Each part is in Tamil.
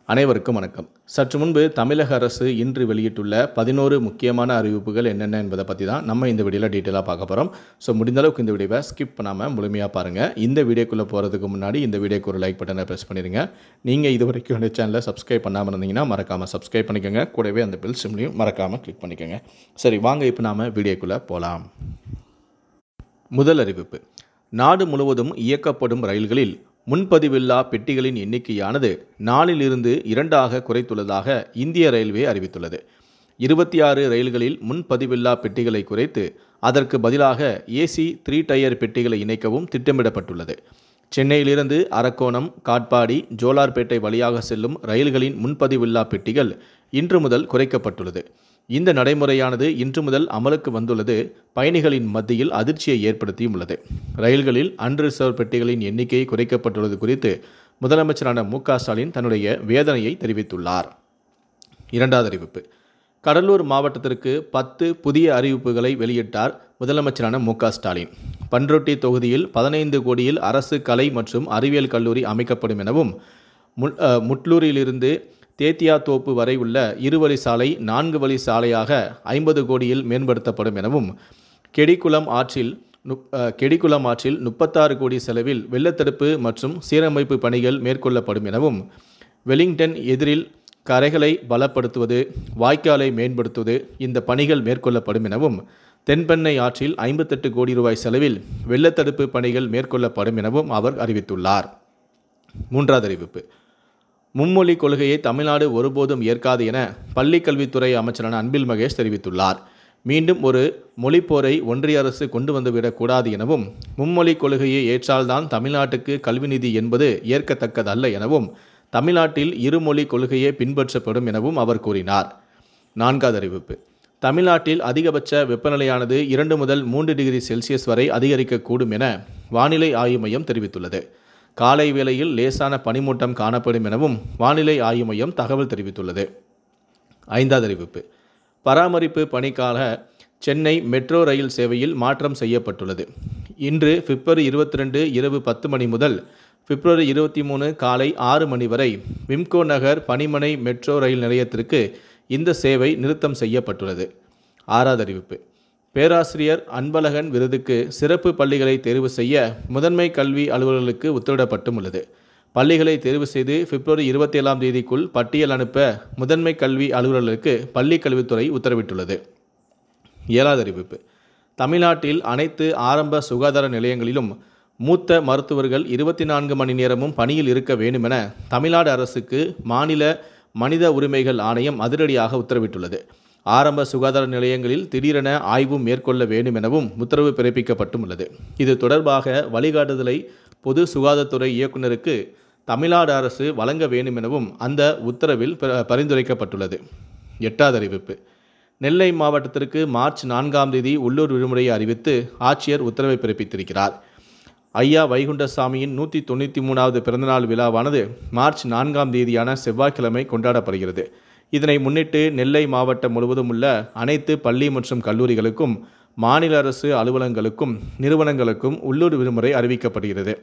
அனைவருக்கும் வணக்கம். சற்று முன்பு தமிழக அரசு இன்று வெளியிட்டுள்ள 11 முக்கியமான அறிவிப்புகள் என்னென்ன என்பதை பற்றி தான் நம்ம இந்த வீடியோவில் டீட்டெயிலாக பார்க்க போகிறோம். ஸோ முடிந்த அளவுக்கு இந்த வீடியோவை ஸ்கிப் பண்ணாமல் முழுமையாக பாருங்கள். இந்த வீடியோக்குள்ளே போகிறதுக்கு முன்னாடி இந்த வீடியோக்கு ஒரு லைக் பட்டனை ப்ரெஸ் பண்ணிடுங்க. நீங்கள் இது வரைக்கும் இந்த சேனலை சப்ஸ்கிரைப் பண்ணாமல் இருந்தீங்கன்னா மறக்காமல் சப்ஸ்கிரைப் பண்ணிக்கோங்க. கூடவே அந்த பெல் சிம்லையும் மறக்காமல் கிளிக் பண்ணிக்கோங்க. சரி, வாங்க இப்போ நாம் வீடியோக்குள்ளே போகலாம். முதல் அறிவிப்பு: நாடு முழுவதும் இயக்கப்படும் ரயில்களில் முன்பதிவில்லா பெட்டிகளின் எண்ணிக்கையானது 4லிருந்து 2ஆக குறைத்துள்ளதாக இந்திய ரயில்வே அறிவித்துள்ளது. 26 ரயில்களில் முன்பதிவில்லா பெட்டிகளை குறைத்து அதற்கு பதிலாக ஏசி 3 டயர் பெட்டிகளை இணைக்கவும் திட்டமிடப்பட்டுள்ளது. சென்னையிலிருந்து அரக்கோணம், காட்பாடி, ஜோலார்பேட்டை வழியாக செல்லும் ரயில்களின் முன்பதிவில்லா பெட்டிகள் இன்று முதல் குறைக்கப்பட்டுள்ளது. இந்த நடைமுறையானது இன்று முதல் அமலுக்கு வந்துள்ளது பயணிகளின் மத்தியில் அதிர்ச்சியை ஏற்படுத்தியும் உள்ளது. ரயில்களில் அன்ரிசர்வ் பெட்டிகளின் எண்ணிக்கை குறைக்கப்பட்டுள்ளது குறித்து முதலமைச்சரான மு.க. ஸ்டாலின் தன்னுடைய வேதனையை தெரிவித்துள்ளார். இரண்டாவது அறிவிப்பு: கடலூர் மாவட்டத்திற்கு 10 புதிய அறிவிப்புகளை வெளியிட்டார் முதலமைச்சரான மு.க. ஸ்டாலின். பண்ருட்டி தொகுதியில் 15 கோடியில் அரசு கலை மற்றும் அறிவியல் கல்லூரி அமைக்கப்படும் எனவும், முட்லூரிலிருந்து தேத்தியாத்தோப்பு வரை உள்ள 2 வழி சாலை 4 வழி சாலையாக 50 கோடியில் மேம்படுத்தப்படும் எனவும், கெடிக்குளம் ஆற்றில் 36 கோடி செலவில் வெள்ளத்தடுப்பு மற்றும் சீரமைப்பு பணிகள் மேற்கொள்ளப்படும் எனவும், வெலிங்டன் எதிரில் கரைகளை பலப்படுத்துவது, வாய்க்காலை மேம்படுத்துவது இந்த பணிகள் மேற்கொள்ளப்படும் எனவும், தென்பெண்ணை ஆற்றில் 58 கோடி ரூபாய் செலவில் வெள்ளத்தடுப்பு பணிகள் மேற்கொள்ளப்படும் எனவும் அவர் அறிவித்துள்ளார். மூன்றாவது அறிவிப்பு: மும்மொழி கொள்கையை தமிழ்நாடு ஒருபோதும் ஏற்காது என பள்ளிக்கல்வித்துறை அமைச்சரான அன்பில் மகேஷ் தெரிவித்துள்ளார். மீண்டும் ஒரு மொழிப்போரை ஒன்றிய அரசு கொண்டு வந்துவிடக்கூடாது எனவும், மும்மொழி கொள்கையை ஏற்றால்தான் தமிழ்நாட்டுக்கு கல்வி நிதி என்பது ஏற்கத்தக்கதல்ல எனவும், தமிழ்நாட்டில் இருமொழி கொள்கையே பின்பற்றப்படும் எனவும் அவர் கூறினார். நான்காவது அறிவிப்பு: தமிழ்நாட்டில் அதிகபட்ச வெப்பநிலையானது 2 முதல் 3 டிகிரி செல்சியஸ் வரை அதிகரிக்கக்கூடும் என வானிலை ஆய்வு மையம் தெரிவித்துள்ளது. காலை வேளையில் லேசான பனிமூட்டம் காணப்படும் எனவும் வானிலை ஆய்வு மையம் தகவல் தெரிவித்துள்ளது. ஐந்தாவது அறிவிப்பு: பராமரிப்பு பணிக்காக சென்னை மெட்ரோ ரயில் சேவையில் மாற்றம் செய்யப்பட்டுள்ளது. இன்று பிப்ரவரி 22 இரவு 10 மணி முதல் பிப்ரவரி 23 காலை 6 மணி வரை விம்கோ நகர் பணிமனை மெட்ரோ ரயில் நிலையத்திற்கு இந்த சேவை நிறுத்தம் செய்யப்பட்டுள்ளது. ஆறாவது அறிவிப்பு: பேராசிரியர் அன்பழகன் விருதுக்கு சிறப்பு பள்ளிகளை தேர்வு செய்ய முதன்மை கல்வி அலுவலர்களுக்கு உத்தரவிடப்பட்டும் உள்ளது. பள்ளிகளை தேர்வு செய்து பிப்ரவரி 27ஆம் தேதிக்குள் பட்டியல் அனுப்ப முதன்மை கல்வி அலுவலர்களுக்கு பள்ளி கல்வித்துறை உத்தரவிட்டுள்ளது. ஏழாவது அறிவிப்பு: தமிழ்நாட்டில் அனைத்து ஆரம்ப சுகாதார நிலையங்களிலும் மூத்த மருத்துவர்கள் 24 மணி நேரமும் பணியில் இருக்க வேண்டும் என தமிழ்நாடு அரசுக்கு மாநில மனித உரிமைகள் ஆணையம் அதிரடியாக உத்தரவிட்டுள்ளது. ஆரம்ப சுகாதார நிலையங்களில் திடீரென ஆய்வும் மேற்கொள்ள வேண்டும் எனவும் உத்தரவு பிறப்பிக்கப்பட்டும் உள்ளது. இது தொடர்பாக வழிகாட்டுதலை பொது சுகாதாரத்துறை இயக்குநருக்கு தமிழ்நாடு அரசு வழங்க வேண்டும் எனவும் அந்த உத்தரவில் பரிந்துரைக்கப்பட்டுள்ளது. எட்டாவது அறிவிப்பு: நெல்லை மாவட்டத்திற்கு மார்ச் 4ஆம் தேதி உள்ளூர் விடுமுறையை அறிவித்து ஆட்சியர் உத்தரவை பிறப்பித்திருக்கிறார். ஐயா வைகுண்டசாமியின் 193வது பிறந்தநாள் விழாவானது மார்ச் 4ஆம் தேதியான செவ்வாய்க்கிழமை கொண்டாடப்படுகிறது. இதனை முன்னிட்டு நெல்லை மாவட்டம் முழுவதும் உள்ள அனைத்து பள்ளி மற்றும் கல்லூரிகளுக்கும் மாநில அரசு அலுவலகங்களுக்கும் நிறுவனங்களுக்கும் உள்ளூர் விடுமுறை அறிவிக்கப்படுகிறது.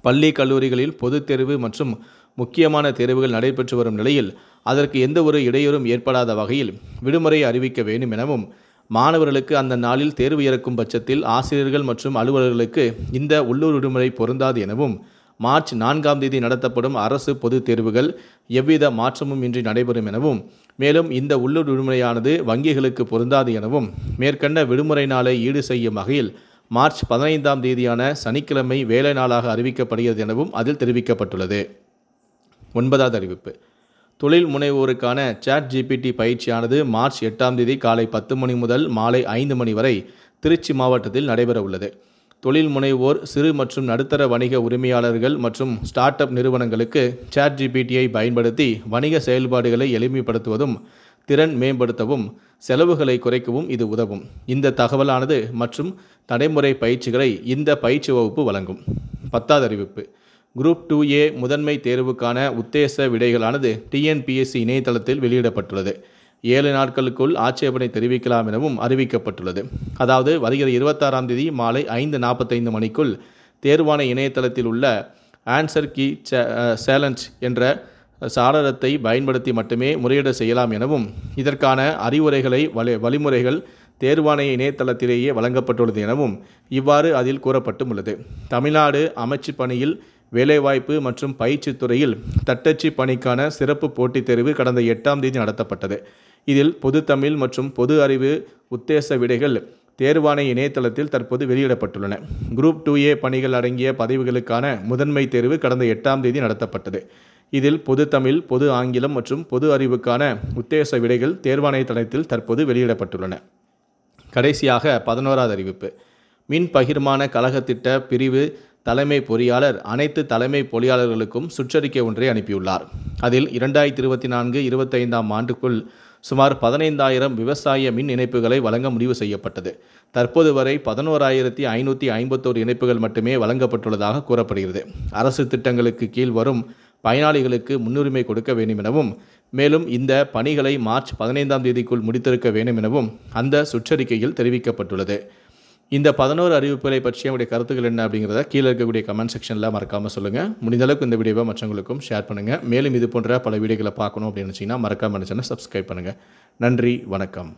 பள்ளி கல்லூரிகளில் பொதுத் தேர்வு மற்றும் முக்கியமான தேர்வுகள் நடைபெற்று வரும் நிலையில் அதற்கு எந்த ஒரு இடையூறும் ஏற்படாத வகையில் விடுமுறை அறிவிக்க வேண்டும் எனவும், மாணவர்களுக்கு அந்த நாளில் தேர்வு இறக்கும் பட்சத்தில் ஆசிரியர்கள் மற்றும் அலுவலர்களுக்கு இந்த உள்ளூர் விடுமுறை பொருந்தாது எனவும், மார்ச் 4ஆம் தேதி நடத்தப்படும் அரசு பொதுத் தேர்வுகள் எவ்வித மாற்றமும் இன்றி நடைபெறும் எனவும், மேலும் இந்த உள்ளூர் விடுமுறையானது வங்கிகளுக்கு பொருந்தாது எனவும், மேற்கண்ட விடுமுறை நாளை ஈடு செய்யும் வகையில் மார்ச் 15ஆம் தேதியான சனிக்கிழமை வேலை நாளாக அறிவிக்கப்படுகிறது எனவும் அதில் தெரிவிக்கப்பட்டுள்ளது. 9வது அறிவிப்பு: தொழில் முனைவோருக்கான ChatGPT பயிற்சியானது மார்ச் 8ஆம் தேதி காலை 10 மணி முதல் மாலை 5 மணி வரை திருச்சி மாவட்டத்தில் நடைபெற உள்ளது. தொழில் முனைவோர், சிறு மற்றும் நடுத்தர வணிக உரிமையாளர்கள் மற்றும் ஸ்டார்ட் அப் நிறுவனங்களுக்கு ChatGPTயை பயன்படுத்தி வணிக செயல்பாடுகளை எளிமைப்படுத்துவதும், திறன் மேம்படுத்தவும், செலவுகளை குறைக்கவும் இது உதவும். இந்த தகவலானது மற்றும் நடைமுறை பயிற்சிகளை இந்த பயிற்சி வகுப்பு வழங்கும். 10வது அறிவிப்பு: குரூப் 2A முதன்மை தேர்வுக்கான உத்தேச விடைகளானது TNPSC இணையதளத்தில் வெளியிடப்பட்டுள்ளது. 7 நாட்களுக்குள் ஆட்சேபனை தெரிவிக்கலாம் எனவும் அறிவிக்கப்பட்டுள்ளது. அதாவது வருகிற 26ஆம் தேதி மாலை 5:45 மணிக்குள் தேர்வான இணையதளத்தில் உள்ள ஆன்சர் கீ சேலஞ்ச் என்ற சாளரத்தை பயன்படுத்தி மட்டுமே முறையீடு செய்யலாம் எனவும் இதற்கான அறிவுரைகளை வழிமுறைகள் தேர்வாணைய இணையதளத்திலேயே வழங்கப்பட்டுள்ளது எனவும் இவ்வாறு அதில் கூறப்பட்டுள்ளது. தமிழ்நாடு அமைச்சு பணியில் வேலைவாய்ப்பு மற்றும் பயிற்சி துறையில் தட்டச்சு பணிக்கான சிறப்பு போட்டித் தேர்வு கடந்த 8ஆம் தேதி நடத்தப்பட்டது. இதில் பொதுத்தமிழ் மற்றும் பொது அறிவு உத்தேச விடைகள் தேர்வாணைய இணையதளத்தில் தற்போது வெளியிடப்பட்டுள்ளன. குரூப் 2A பணிகள் அடங்கிய பதவிகளுக்கான முதன்மை தேர்வு கடந்த 8ஆம் தேதி நடத்தப்பட்டது. இதில் பொதுத்தமிழ், பொது ஆங்கிலம் மற்றும் பொது அறிவுக்கான உத்தேச விடைகள் தேர்வாணைய தளத்தில் தற்போது வெளியிடப்பட்டுள்ளன. கடைசியாக 11வது அறிவிப்பு. மின் பகிர்மான கழகத்திட்ட பிரிவு தலைமை பொறியாளர் அனைத்து தலைமை பொறியாளர்களுக்கும் சுற்றறிக்கை ஒன்றை அனுப்பியுள்ளார். அதில் 2024-25ஆம் ஆண்டுக்குள் சுமார் 15,000 விவசாய மின் இணைப்புகளை வழங்க முடிவு செய்யப்பட்டது. தற்போது வரை 11,551 இணைப்புகள் மட்டுமே வழங்கப்பட்டுள்ளதாக கூறப்படுகிறது. அரசு திட்டங்களுக்கு கீழ் வரும் பயனாளிகளுக்கு முன்னுரிமை கொடுக்க வேண்டும் எனவும் மேலும் இந்த பணிகளை மார்ச் 15ஆம் தேதிக்குள் முடித்திருக்க வேண்டும் எனவும் அந்த சுற்றறிக்கையில் தெரிவிக்கப்பட்டுள்ளது. இந்த 11 அறிவிப்புகளை பற்றி உங்களுடைய கருத்துக்கள் என்ன அப்படிங்கிறத கீழே இருக்கக்கூடிய கமெண்ட் செக்ஷனில் மறக்காமல் சொல்லுங்கள். முடிந்தளவுக்கு இந்த வீடியோவை மற்றவங்களுக்கும் ஷேர் பண்ணுங்கள். மேலும் இது போன்ற பல வீடியோக்களை பார்க்கணும் அப்படின்னு நினச்சிங்கன்னா மறக்காமல் சேனலை சப்ஸ்கிரைப் பண்ணுங்கள். நன்றி, வணக்கம்.